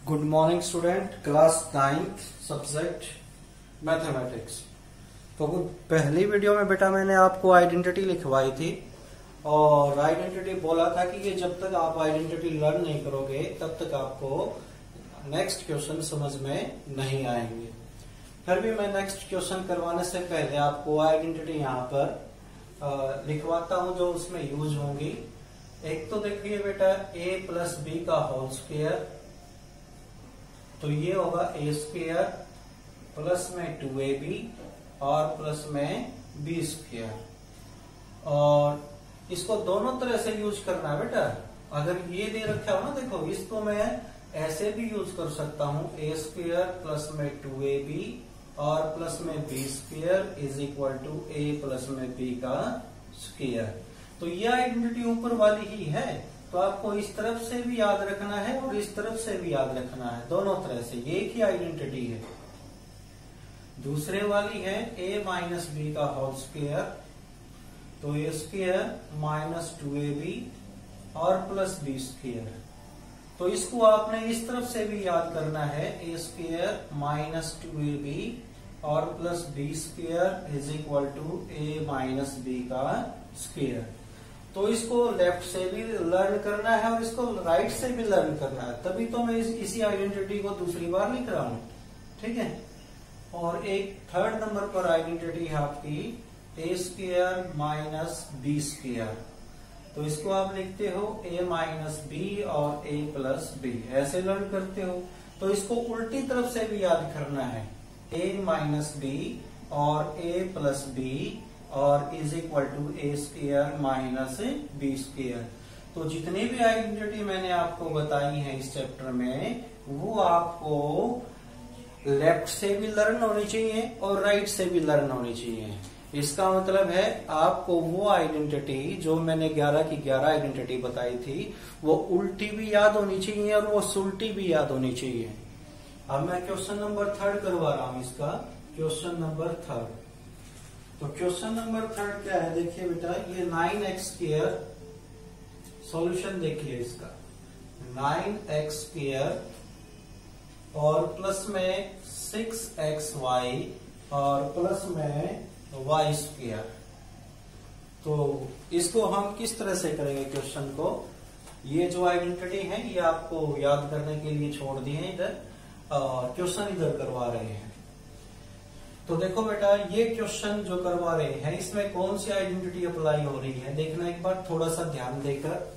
Good morning student, class 9th subject mathematics. तो पहली video में बेटा मैंने आपको आइडेंटिटी लिखवाई थी और आइडेंटिटी बोला था कि ये जब तक आप आइडेंटिटी लर्न नहीं करोगे तब तक आपको नेक्स्ट क्वेश्चन समझ में नहीं आएंगे। फिर भी मैं नेक्स्ट क्वेश्चन करवाने से पहले आपको आइडेंटिटी यहाँ पर लिखवाता हूँ जो उसमें यूज होंगी। एक तो देखिए बेटा a प्लस बी का होल स्क्वायर, तो ये होगा ए स्क्वायर प्लस में 2ab और प्लस में बी स्क्वायर। और इसको दोनों तरह से यूज करना है बेटा। अगर ये दे रखा हो ना, देखो इसको मैं ऐसे भी यूज कर सकता हूं, ए स्क्वायर प्लस में 2ab और प्लस में b square is equal to a plus में बी का स्क्वायर। तो ये आइडेंटिटी ऊपर वाली ही है, तो आपको इस तरफ से भी याद रखना है और इस तरफ से भी याद रखना है, दोनों तरह से ये एक ही आइडेंटिटी है। दूसरे वाली है a माइनस बी का होल स्क्वायर, तो ए स्क्वायर माइनस 2ab और प्लस बी स्क्वायर। तो इसको आपने इस तरफ से भी याद करना है, ए स्क्वायर माइनस 2ab और plus b square is equal to a minus b का स्क्वायर। तो इसको लेफ्ट से भी लर्न करना है और इसको राइट से भी लर्न करना है, तभी तो मैं इसी आइडेंटिटी को दूसरी बार लिख रहा हूं, ठीक है। और एक थर्ड नंबर पर आइडेंटिटी है आपकी ए स्क्वायर माइनस बी स्क्वायर, तो इसको आप लिखते हो a माइनस बी और a प्लस बी, ऐसे लर्न करते हो। तो इसको उल्टी तरफ से भी याद करना है, a माइनस बी और a प्लस बी और is equal to a square minus b square. तो जितनी भी आइडेंटिटी मैंने आपको बताई है इस चैप्टर में, वो आपको लेफ्ट से भी लर्न होनी चाहिए और राइट से भी लर्न होनी चाहिए। इसका मतलब है आपको वो आइडेंटिटी जो मैंने 11 की 11 आइडेंटिटी बताई थी, वो उल्टी भी याद होनी चाहिए और वो सुलटी भी याद होनी चाहिए। अब मैं क्वेश्चन नंबर 3 करवा रहा हूं इसका, क्वेश्चन नंबर 3। तो क्वेश्चन नंबर 3 क्या है, देखिए बेटा ये 9x स्क्वायर, सॉल्यूशन देखिए इसका 9x स्क्वायर और प्लस में 6xy और प्लस में y स्क्वायर। तो इसको हम किस तरह से करेंगे क्वेश्चन को, ये जो आइडेंटिटी है ये आपको याद करने के लिए छोड़ दिए हैं इधर, और क्वेश्चन इधर करवा रहे हैं। तो देखो बेटा ये क्वेश्चन जो करवा रहे हैं इसमें कौन सी आइडेंटिटी अप्लाई हो रही है, देखना एक बार थोड़ा सा ध्यान देकर।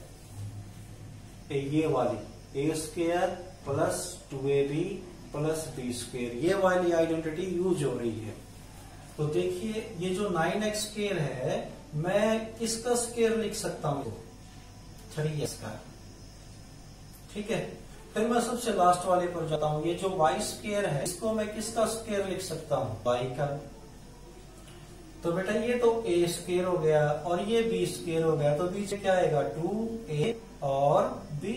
ये वाली a square plus 2ab plus b square, ये वाली आइडेंटिटी यूज हो रही है। तो देखिए ये जो 9x स्क्वायर है, मैं इसका स्क्वायर लिख सकता हूं 3x का, ठीक है। फिर मैं सबसे लास्ट वाले पर जाता हूं, ये जो y स्क्वायर है इसको मैं किसका स्क्वायर लिख सकता हूं, y का। तो बेटा ये तो a स्क्वायर हो गया और ये b स्क्वायर हो गया, तो बीच क्या आएगा 2a और b।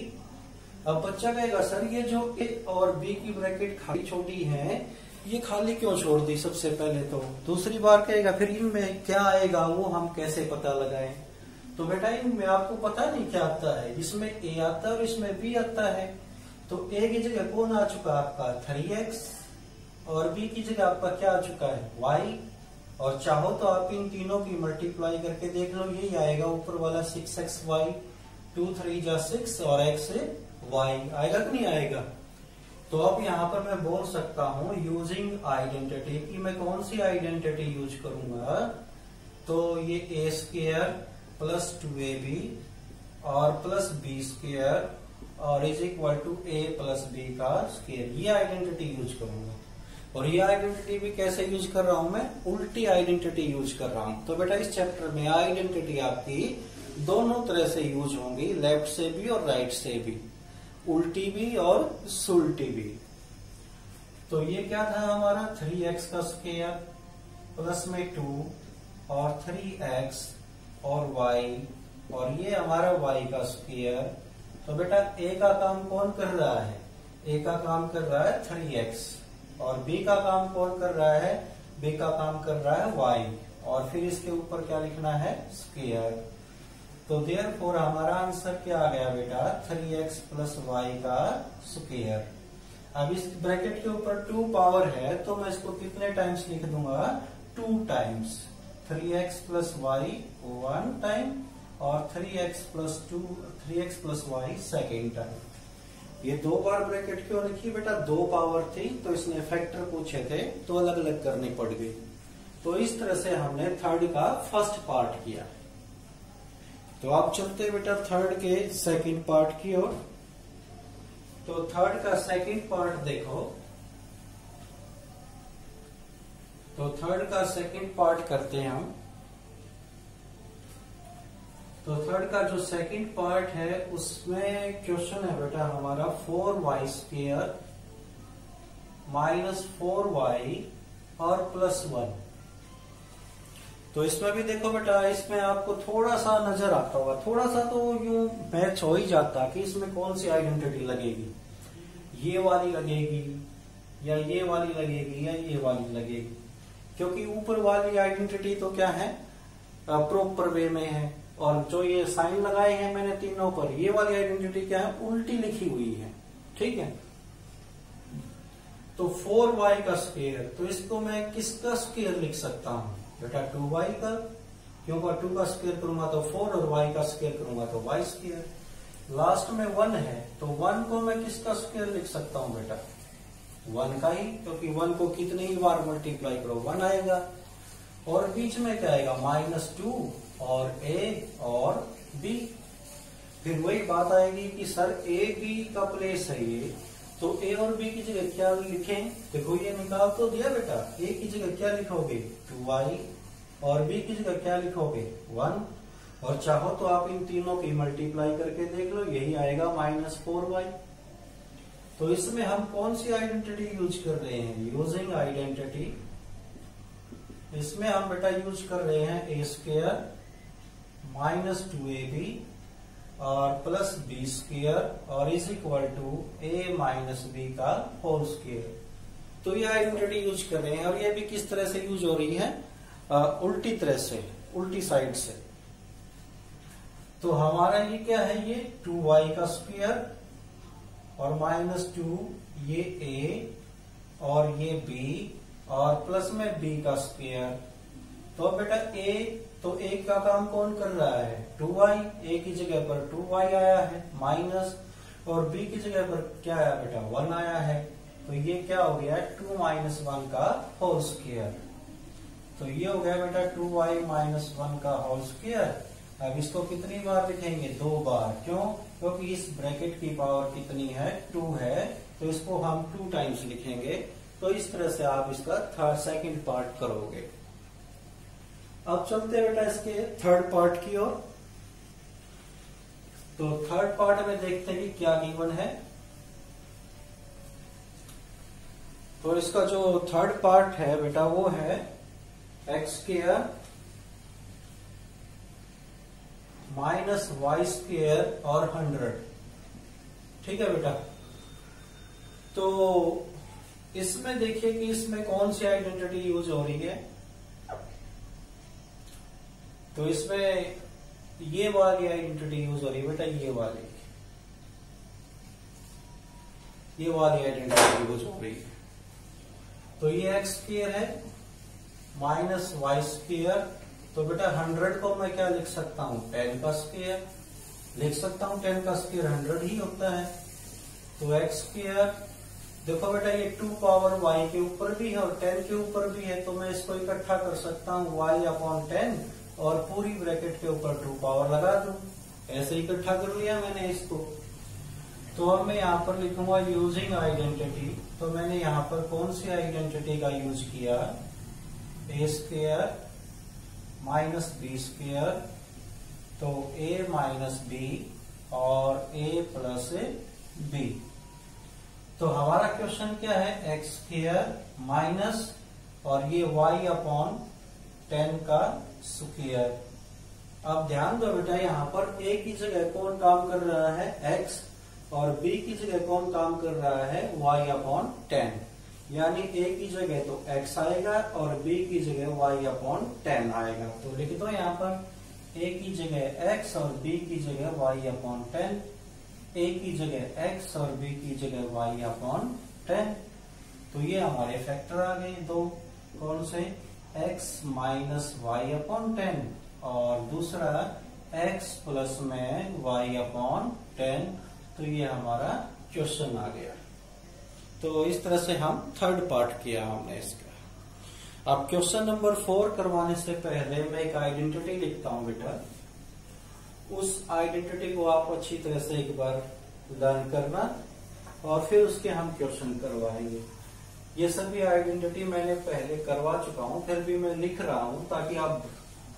अब बच्चा कहेगा सर ये जो a और b की ब्रैकेट खाली छोटी है, ये खाली क्यों छोड़ दी। सबसे पहले तो दूसरी बार कहेगा फिर इनमें क्या आएगा वो हम कैसे पता लगाएं। तो बेटा इनमें आपको पता नहीं क्या आता है, इसमें a आता है और इसमें b आता है। तो a की जगह कौन आ चुका है आपका 3x और b की जगह आपका क्या आ चुका है y। और चाहो तो आप इन तीनों की मल्टीप्लाई करके देख लो, यही आएगा ऊपर वाला 6xy, 2 3 जा 6 और x y आएगा कि नहीं आएगा। तो अब यहाँ पर मैं बोल सकता हूँ यूजिंग आइडेंटिटी की मैं कौन सी आइडेंटिटी यूज करूंगा, तो ये ए स्क्वायर प्लस 2ab और प्लस बी स्क्वायर और is equal to a plus b का स्क्वायर, ये आइडेंटिटी यूज करूंगा। और ये आइडेंटिटी भी कैसे यूज कर रहा हूं मैं, उल्टी आइडेंटिटी यूज कर रहा हूं। तो बेटा इस चैप्टर में आइडेंटिटी आपकी दोनों तरह से यूज होंगी, लेफ्ट से भी और राइट से भी, उल्टी भी और सुलटी भी। तो ये क्या था हमारा 3x का स्क्वायर प्लस में 2 और 3x और y और ये हमारा y का स्क्वायर। तो बेटा a का काम कौन कर रहा है, a का काम कर रहा है 3x और b का काम कौन कर रहा है, b का काम कर रहा है y और फिर इसके ऊपर क्या लिखना है स्क्वायर। तो देयरफॉर हमारा आंसर क्या आ गया बेटा 3x प्लस वाई का स्क्वायर। अब इस ब्रैकेट के ऊपर 2 पावर है तो मैं इसको कितने टाइम्स लिख दूंगा, 2 times 3x plus Y 1 time और 3x plus Y second time. ये 2 बार ब्रैकेट क्यों लिखी बेटा, 2 पावर थी तो इसने फैक्टर पूछे थे तो अलग अलग करनी पड़ गई। तो इस तरह से हमने थर्ड का फर्स्ट पार्ट किया। तो आप चलते बेटा थर्ड के सेकंड पार्ट की ओर। तो थर्ड का सेकंड पार्ट देखो, तो थर्ड का सेकंड पार्ट करते हैं हम। तो थर्ड का जो सेकंड पार्ट है उसमें क्वेश्चन है बेटा हमारा 4y स्क्वायर माइनस 4y और प्लस 1। तो इसमें भी देखो बेटा, इसमें आपको थोड़ा सा नजर आता होगा, थोड़ा सा तो यूं मैच हो ही जाता कि इसमें कौन सी आइडेंटिटी लगेगी, ये वाली लगेगी या ये वाली लगेगी या ये वाली लगेगी, क्योंकि ऊपर वाली आइडेंटिटी तो क्या है, प्रॉपर वे में है, और जो ये साइन लगाए हैं मैंने तीनों पर, ये वाली आइडेंटिटी क्या है, उल्टी लिखी हुई है। ठीक है, तो 4y का स्क्वायर, तो इसको मैं किसका स्क्वायर लिख सकता हूं बेटा, 2y का, क्योंकि 2 का स्क्वायर करूंगा तो 4 और y का स्क्वायर करूंगा तो y स्क्वायर। लास्ट में 1 है तो 1 को मैं किसका स्क्वायर लिख सकता हूं बेटा, 1 का ही, क्योंकि 1 को कितनी ही बार मल्टीप्लाई करो 1 आएगा। और बीच में क्या आएगा, -2 और a और b। फिर वही बात आएगी कि सर a b का प्लेस है ये, तो a और b की जगह क्या लिखें, देखो ये निकाल तो दिया बेटा, a की जगह क्या लिखोगे 2y और b की जगह क्या लिखोगे 1, और चाहो तो आप इन तीनों की मल्टीप्लाई करके देख लो, यही आएगा -4y। तो इसमें हम कौन सी आइडेंटिटी यूज कर रहे हैं, यूजिंग आइडेंटिटी, इसमें हम बेटा यूज कर रहे हैं a स्क्वायर माइनस 2ab और प्लस बी स्क्वायर और is equal to a minus b का होल स्क्वायर। तो ये आइडेंटिटी यूज कर रहे हैं, और ये भी किस तरह से यूज हो रही है, उल्टी तरह से, उल्टी साइड से। तो हमारा ये क्या है, ये 2y का स्क्वायर और -2 ये a और ये b और प्लस में b का स्क्वायर। तो बेटा a, तो a का काम कौन कर रहा है, 2y, a की जगह पर 2y आया है माइनस, और b की जगह पर क्या आया बेटा 1 आया है, तो ये क्या हो गया 2 माइनस 1 का होल स्क्वायर। तो ये हो गया बेटा 2y माइनस 1 का होल स्क्वायर। अब इसको कितनी बार लिखेंगे, 2 बार, क्यों, क्योंकि इस ब्रैकेट की पावर कितनी है 2 है, तो इसको हम 2 टाइम्स लिखेंगे। तो इस तरह से आप इसका सेकंड पार्ट करोगे। अब चलते हैं बेटा इसके थर्ड पार्ट की ओर। तो थर्ड पार्ट में देखते हैं कि क्या गिवन है। तो इसका जो थर्ड पार्ट है बेटा वो है x square minus y square और 100। ठीक है बेटा, तो इसमें देखिए कि इसमें कौन सी आइडेंटिटी यूज हो रही है। तो इसमें ये वाली आइडेंटिटी यूज हो रही है बेटा, ये वाली आइडेंटिटी यूज हो रही है। तो ये x स्क्वायर है माइनस वाई स्क्वायर, तो बेटा 100 को मैं क्या लिख सकता हूं, 10 का स्क्वायर लिख सकता हूं, 10 का स्क्वायर 100 ही होता है। तो x स्क्वायर, देखो बेटा ये 2 पावर y के ऊपर भी है और 10 के ऊपर भी है, तो मैं इसको इकट्ठा कर सकता हूं y अपॉन 10 और पूरी ब्रैकेट के ऊपर 2 पावर लगा दूं। ऐसे इकट्ठा कर लिया मैंने इसको। तो अब मैं यहाँ पर लिखूंगा यूजिंग आइडेंटिटी। तो मैंने यहाँ पर कौन सी आइडेंटिटी का यूज किया, a square minus b square, तो a माइनस बी और a प्लस बी। तो हमारा क्वेश्चन क्या है, x स्क्वायर माइनस और ये y अपॉन 10 का स्क्वायर। अब ध्यान दो बेटा, यहाँ पर a की जगह कौन काम कर रहा है, x, और b की जगह कौन काम कर रहा है, y अपॉन 10। यानी a की जगह तो x आएगा और b की जगह y अपॉन 10 आएगा। तो लिख दो यहाँ पर a की जगह x और b की जगह y अपॉन 10, a की जगह x और b की जगह y अपॉन 10। तो ये हमारे फैक्टर आ गए दो, कौन से, x माइनस वाई अपॉन 10 और दूसरा x प्लस में y अपॉन 10। तो ये हमारा क्वेश्चन आ गया। तो इस तरह से हम थर्ड पार्ट किया हमने इसका। अब क्वेश्चन नंबर 4 करवाने से पहले मैं एक आइडेंटिटी लिखता हूं बेटा। उस आइडेंटिटी को आप अच्छी तरह से एक बार लर्न करना और फिर उसके हम क्वेश्चन करवाएंगे। ये सभी आइडेंटिटी मैंने पहले करवा चुका हूं, फिर भी मैं लिख रहा हूं ताकि आप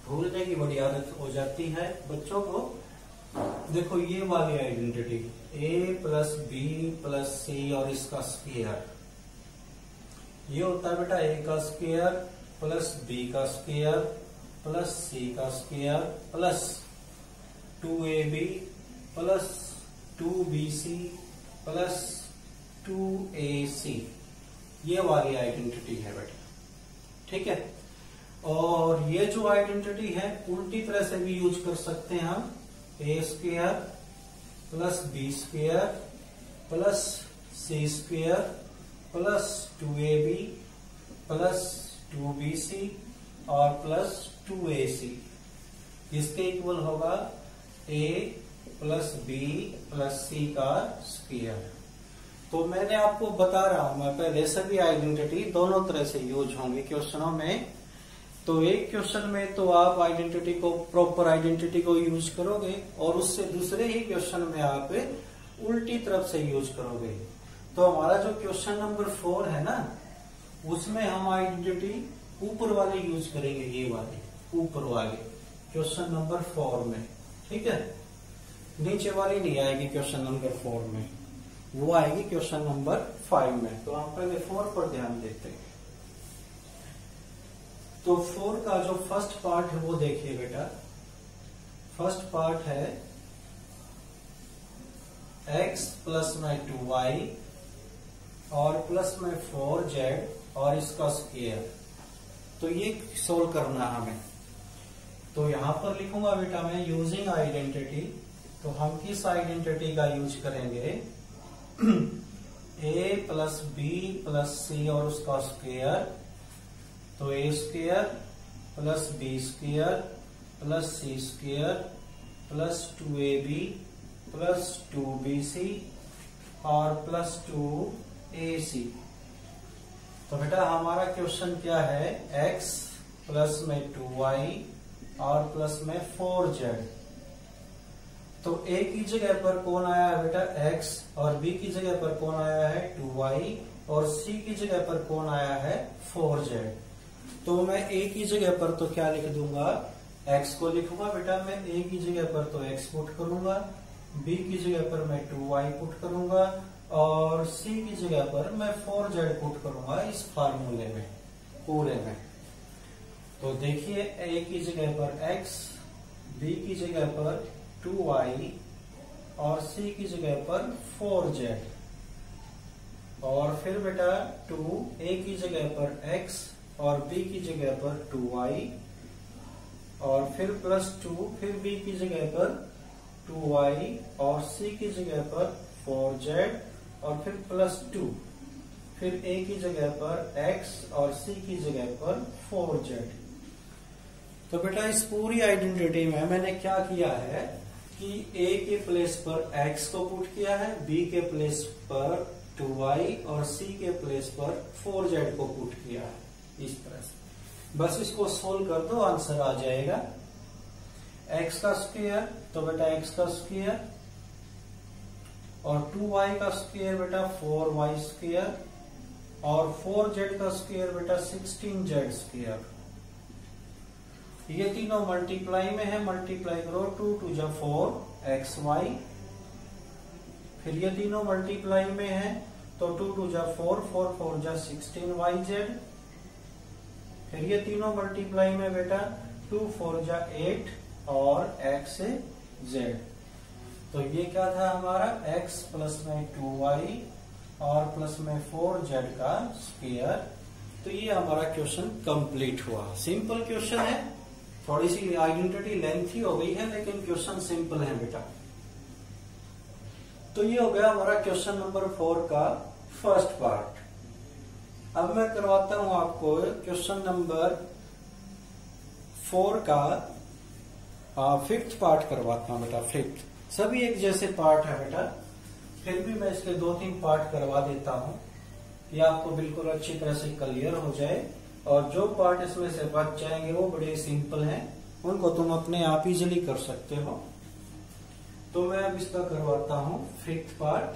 भूलने की बड़ी आदत हो जाती है बच्चों को। देखो ये वाली identity a plus b plus c और इसका स्क्वायर, ये होता है बेटा a का स्क्वायर प्लस b का स्क्वायर प्लस c का square plus 2ab plus 2bc plus 2ac। ये वाली आइडेंटिटी है बेटा, ठीक है। और ये जो आइडेंटिटी है उल्टी तरह से भी यूज कर सकते हैं हम, a square plus b square plus c square plus 2ab plus 2bc और प्लस 2ac। इसके इक्वल होगा a plus b plus c का स्क्वायर। तो मैंने आपको बता रहा हूं मैं पहले, सभी आइडेंटिटी दोनों तरह से यूज होंगे क्वेश्चनों में। तो एक क्वेश्चन में तो आप आइडेंटिटी को, प्रॉपर आइडेंटिटी को यूज करोगे और उससे दूसरे ही क्वेश्चन में आप उल्टी तरफ से यूज करोगे। तो हमारा जो क्वेश्चन नंबर 4 है ना, उसमें हम आइडेंटिटी ऊपर वाली यूज करेंगे, ये वाली ऊपर वाली क्वेश्चन नंबर 4 में, ठीक है। नीचे वाली नहीं आएगी क्वेश्चन नंबर 4 में, वो आएगी क्वेश्चन नंबर 5 में। तो हम पहले 4 पर ध्यान देते हैं। तो 4 का जो फर्स्ट पार्ट है वो देखिए बेटा। फर्स्ट पार्ट है x प्लस में 2y और प्लस में 4z और इसका स्क्वायर। तो ये सोल्व करना हमें। तो यहां पर लिखूंगा बेटा मैं यूजिंग आइडेंटिटी। तो हम किस आइडेंटिटी का यूज करेंगे, a plus b plus c और उसका स्क्वायर। तो a square plus b square plus c square plus 2ab plus 2bc और प्लस 2ac। तो बेटा हमारा क्वेश्चन क्या है, x प्लस में 2y और प्लस में 4z। तो a की जगह पर कौन आया है बेटा, x, और b की जगह पर कौन आया है 2y और c की जगह पर कौन आया है 4z। तो मैं a की जगह पर तो क्या लिख दूंगा, x को लिखूंगा बेटा मैं a की जगह पर तो x पुट करूंगा, b की जगह पर मैं 2y पुट करूंगा और c की जगह पर मैं 4z पुट करूंगा इस फार्मूले में पूरे में। तो देखिए a की जगह पर x, b की जगह पर 2y और c की जगह पर 4z और फिर बेटा 2a की जगह पर x और b की जगह पर 2y और फिर प्लस 2, फिर b की जगह पर 2y और c की जगह पर 4z और फिर प्लस 2, फिर a की जगह पर x और c की जगह पर 4z। तो बेटा इस पूरी आइडेंटिटी में मैंने क्या किया है कि a के प्लेस पर x को पुट किया है, b के प्लेस पर 2y और c के प्लेस पर 4z को पुट किया है इस तरह से। बस इसको सोल्व कर दो, आंसर आ जाएगा। x का स्क्वायर तो बेटा x का स्क्वायर और 2y का स्क्वायर बेटा 4y स्क्वायर और 4z का स्क्वायर बेटा 16z स्क्वायर। ये तीनों मल्टीप्लाई में है, मल्टीप्लाई करो 2 2 जा 4xy। फिर ये तीनों मल्टीप्लाई में है तो 2 2 जा 4 4 4 जा 16yz। फिर ये तीनों मल्टीप्लाई में बेटा 2 4 जा 8 और x से z। तो ये क्या था हमारा x प्लस में 2y और प्लस में 4z का स्क्वायर। तो ये हमारा क्वेश्चन कंप्लीट हुआ। सिंपल क्वेश्चन है, थोड़ी सी आइडेंटिटी लेंथी हो गई है लेकिन क्वेश्चन सिंपल है बेटा। तो ये हो गया हमारा क्वेश्चन नंबर 4 का फर्स्ट पार्ट। अब मैं करवाता हूं आपको क्वेश्चन नंबर 4 का फिफ्थ पार्ट करवाता हूं बेटा। फिफ्थ सभी एक जैसे पार्ट है बेटा, फिर भी मैं इसके 2-3 पार्ट करवा देता हूं कि आपको बिल्कुल अच्छी तरह से क्लियर हो जाए। और जो पार्ट इसमें से बच जाएंगे वो बड़े सिंपल हैं, उनको तुम अपने आप इजिली कर सकते हो। तो मैं अब इसका करवाता हूं फिफ्थ पार्ट।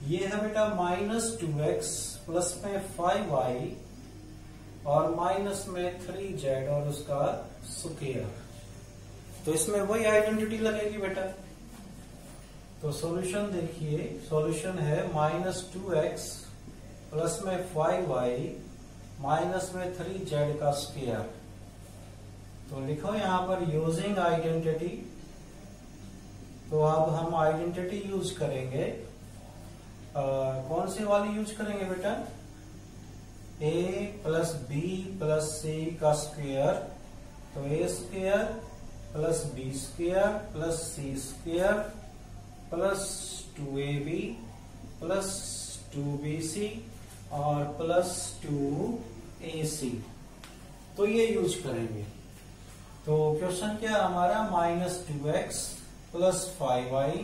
ये है बेटा -2x प्लस में 5y और माइनस में 3z और उसका स्क्वायर। तो इसमें वही आइडेंटिटी लगेगी बेटा। तो सॉल्यूशन देखिए, सॉल्यूशन है -2x प्लस में 5y माइनस में 3z का स्क्वायर। तो लिखो यहां पर यूजिंग आइडेंटिटी। तो अब हम आइडेंटिटी यूज करेंगे, कौन सी वाली यूज करेंगे बेटा? a plus b plus c का स्क्वायर। तो a square plus b square plus c square plus 2ab plus 2bc और प्लस 2ac। तो ये यूज करेंगे। तो क्वेश्चन क्या है हमारा? -2x प्लस 5y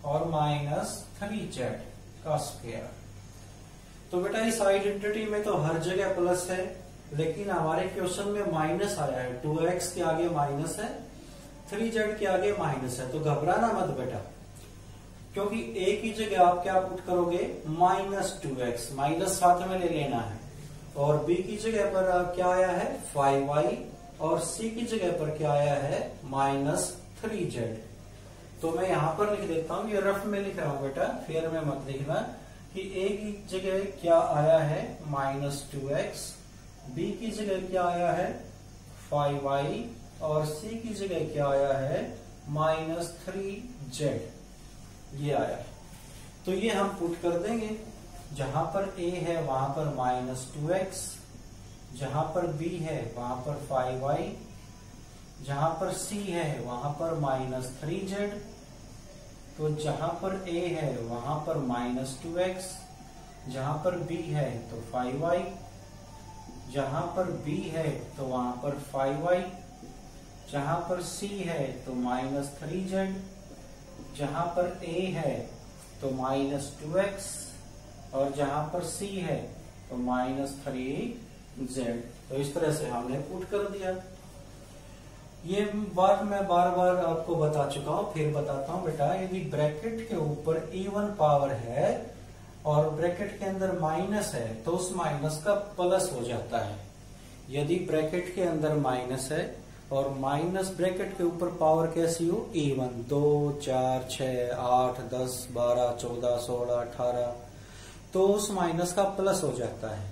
और माइनस 3z का स्क्वायर। तो बेटा इस आइडेंटिटी में तो हर जगह प्लस है, लेकिन हमारे क्वेश्चन में माइनस आया है। 2x के आगे माइनस है, 3z के आगे माइनस है। तो घबराना मत बेटा, क्योंकि a की जगह आप क्या पुट करोगे? -2x, माइनस साथ में ले लेना है। और b की जगह पर क्या आया है? 5y और c की जगह पर क्या आया है? -3z। तो मैं यहां पर लिख देता हूं, ये रफ में लिख रहा हूं बेटा, फेयर में मत लिखना, कि a की जगह क्या आया है? -2x, b की जगह क्या आया है? 5y और c की जगह क्या आया है? -3z। ये आया। तो ये हम पुट कर देंगे। जहां पर a है वहां पर -2x, जहां पर b है वहां पर 5y, जहां पर c है वहां पर -3z। तो जहां पर a है वहां पर -2x, जहां पर b है तो 5y, जहां पर b है तो वहां पर 5y, जहां पर c है तो -3z, जहां पर a है तो -2x और जहां पर c है तो -3z। तो इस तरह से हमने पुट कर दिया। ये बात मैं बार बार आपको बता चुका हूं, फिर बताता हूं बेटा। यदि ब्रैकेट के ऊपर इवन पावर है और ब्रैकेट के अंदर माइनस है तो उस माइनस का प्लस हो जाता है। यदि ब्रैकेट के अंदर माइनस है और माइनस ब्रैकेट के ऊपर पावर कैसी हो? इवन, 2, 4, 6, 8, 10, 12, 14, 16, 18, तो उस माइनस का प्लस हो जाता है।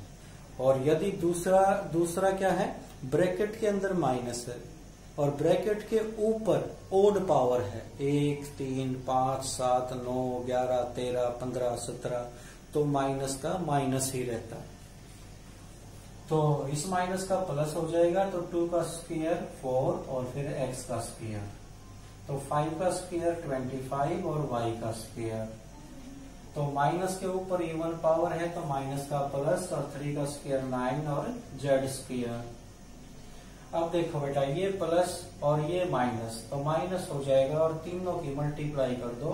और यदि दूसरा क्या है? ब्रैकेट के अंदर माइनस है और ब्रैकेट के ऊपर ओड पावर है, 1, 3, 5, 7, 9, 11, 13, 15, 17, तो माइनस का माइनस ही रहता है। तो इस माइनस का प्लस हो जाएगा। तो 2 का स्क्वायर 4 और फिर x का स्क्वायर, तो 5 का स्क्वायर 25 और y का स्क्वायर। तो माइनस के ऊपर इवन पावर है तो माइनस का प्लस और 3 का स्क्वायर 9 और z स्क्वायर। अब देखो बेटा, ये प्लस और ये माइनस, तो माइनस हो जाएगा और तीनों की मल्टीप्लाई कर दो।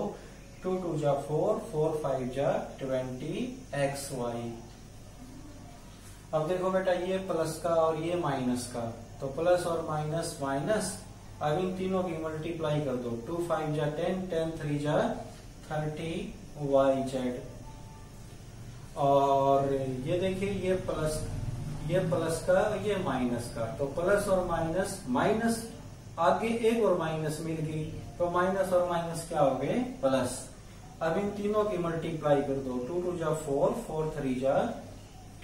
2 2 जा 4, 4 5 जा 20xy। अब देखो बेटा, ये प्लस का और ये माइनस का, तो प्लस और माइनस माइनस। अब इन तीनों की मल्टीप्लाई कर दो। 2 5 जा 10, 10 3 जा 30yz। और ये देखिए, ये प्लस का, ये माइनस का, तो प्लस और माइनस, माइनस आगे एक और माइनस मिल गई, तो माइनस और माइनस क्या हो गए? प्लस। अब इन तीनों की मल्टीप्लाई कर दो। 2 2 जा 4, 4 3 जा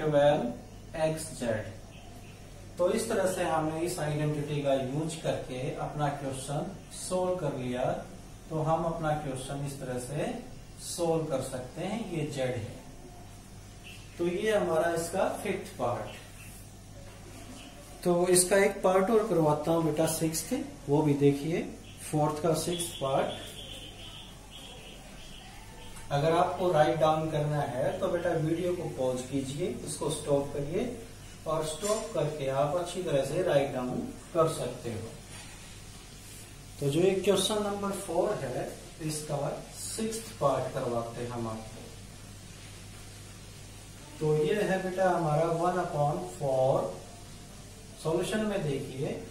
12xz। तो इस तरह से हमने इस आइडेंटिटी का यूज करके अपना क्वेश्चन सोल्व कर लिया। तो हम अपना क्वेश्चन इस तरह से सोल्व कर सकते हैं। ये z है। तो ये हमारा इसका फिफ्थ पार्ट। तो इसका एक पार्ट और करवाता हूं बेटा, सिक्स्थ, वो भी देखिए। फोर्थ का सिक्स्थ पार्ट। अगर आपको राइट डाउन करना है तो बेटा वीडियो को पॉज कीजिए, इसको स्टॉप करिए और स्टॉप करके आप अच्छी तरह से राइट डाउन कर सकते हो। तो जो ये क्वेश्चन नंबर 4 है इसका 6th पार्ट करवाते हैं हम आपको। तो ये है बेटा हमारा 1/4। सॉल्यूशन में देखिए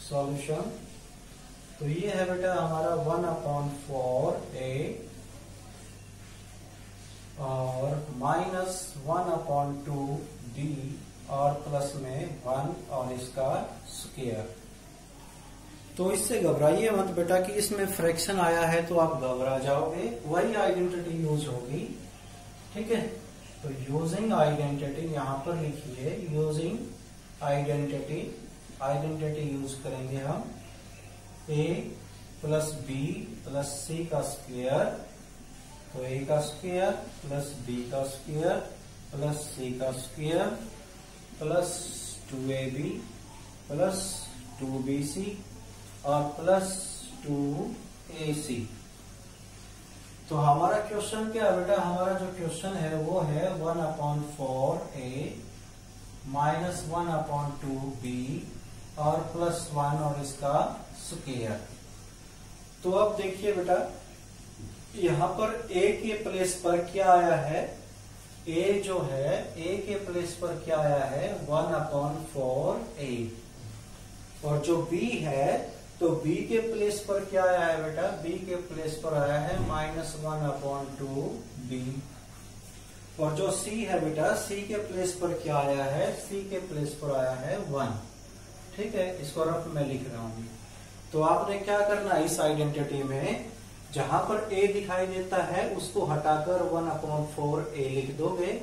सॉल्यूशन, तो ये है बेटा हमारा 1/4a और -1/2d और प्लस में 1 और इसका स्क्वायर। तो इससे घबराइए मत बेटा कि इसमें फ्रैक्शन आया है तो आप घबरा जाओगे, वही आइडेंटिटी यूज होगी, ठीक है। तो यूजिंग आइडेंटिटी यहां पर लिखिए, यूजिंग आइडेंटिटी, आइडेंटिटी यूज करेंगे हम a plus b plus c का स्क्वायर, तो a का स्क्वायर प्लस b का स्क्वायर प्लस c का square plus 2ab plus 2bc और प्लस 2ac। तो हमारा क्वेश्चन क्या है बेटा, हमारा जो क्वेश्चन है वो है 1/4a माइनस 1/2b और प्लस 1 और इसका स्क्वायर। तो अब देखिए बेटा यहां पर a के प्लेस पर क्या आया है, a जो है a के प्लेस पर क्या आया है 1/4a, और जो b है तो b के प्लेस पर क्या आया है बेटा, b के प्लेस पर आया है -1/2b, और जो c है बेटा c के प्लेस पर क्या आया है, c के प्लेस पर आया है 1, ठीक है। इसको रफ में लिख रहा हूं। तो आपने क्या करना है, इस आइडेंटिटी में जहां पर a दिखाई देता है उसको हटाकर 1/4a लिख दोगे,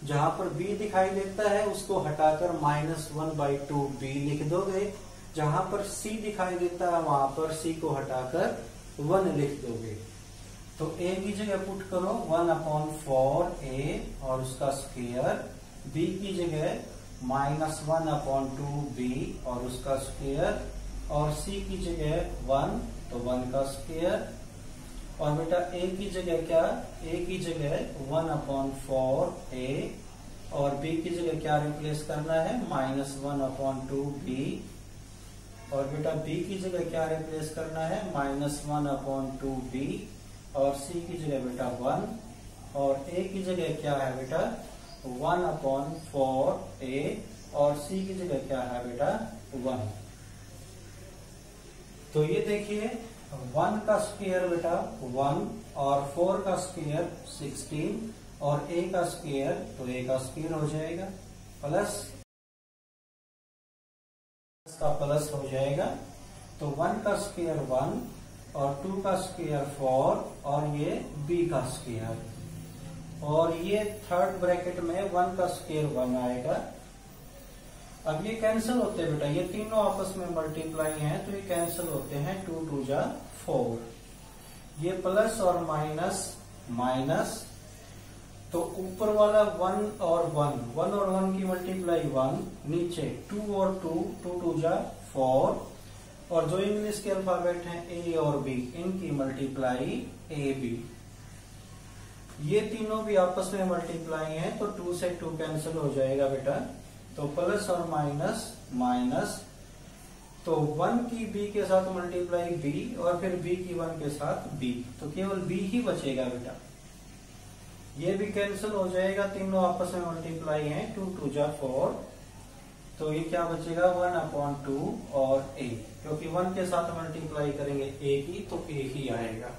जहां पर b दिखाई देता है उसको हटाकर -1/2b लिख दोगे, जहां पर c दिखाई देता है वहां पर c को हटाकर 1 लिख दोगे। तो a की जगह पुट करो 1/4a और उसका स्क्वायर, b की जगह -1/2b और उसका स्क्वायर, और c की जगह 1 तो 1 का स्क्वायर, और बेटा a की जगह क्या, a की जगह 1/4a और b की जगह क्या रिप्लेस करना है -1/2b, और बेटा b की जगह क्या रिप्लेस करना है -1/2b और c की जगह बेटा 1, और a की जगह क्या है बेटा 1/4a और c की जगह क्या है बेटा 1। तो ये देखिए 1 का स्क्वायर बेटा 1 और 4 का स्क्वायर 16 और a का स्क्वायर, तो a का स्क्वायर हो जाएगा प्लस का प्लस हो जाएगा, तो 1 का स्क्वायर 1 और 2 का स्क्वायर 4 और ये b का स्क्वायर, और ये थर्ड ब्रैकेट में 1 का स्क्वायर 1 आएगा। अब ये कैंसिल होते हैं बेटा, ये तीनों आपस में मल्टीप्लाई हैं तो ये कैंसिल होते हैं, 2 2 जा 4, ये प्लस और माइनस माइनस, तो ऊपर वाला 1 और 1 की मल्टीप्लाई 1, नीचे 2 और 2, 2 2 जा 4, और जो इंग्लिश के अल्फाबेट हैं ए और बी इनकी मल्टीप्लाई ए बी, ये तीनों भी आपस में मल्टीप्लाई हैं तो 2 से 2 कैंसिल हो जाएगा बेटा, तो प्लस और माइनस माइनस, तो 1 की b के साथ मल्टीप्लाई b और फिर b की 1 के साथ b, तो केवल b ही बचेगा बेटा, ये भी कैंसिल हो जाएगा, तीनों आपस में मल्टीप्लाई हैं 2 2 जा 4, तो ये क्या बचेगा 1/2 और a, क्योंकि 1 के साथ मल्टीप्लाई करेंगे a की तो a ही आएगा।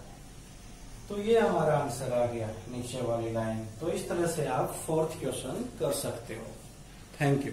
तो ये हमारा आंसर आ गया नीचे वाली लाइन। तो इस तरह से आप 4th क्वेश्चन कर सकते हो। Thank you.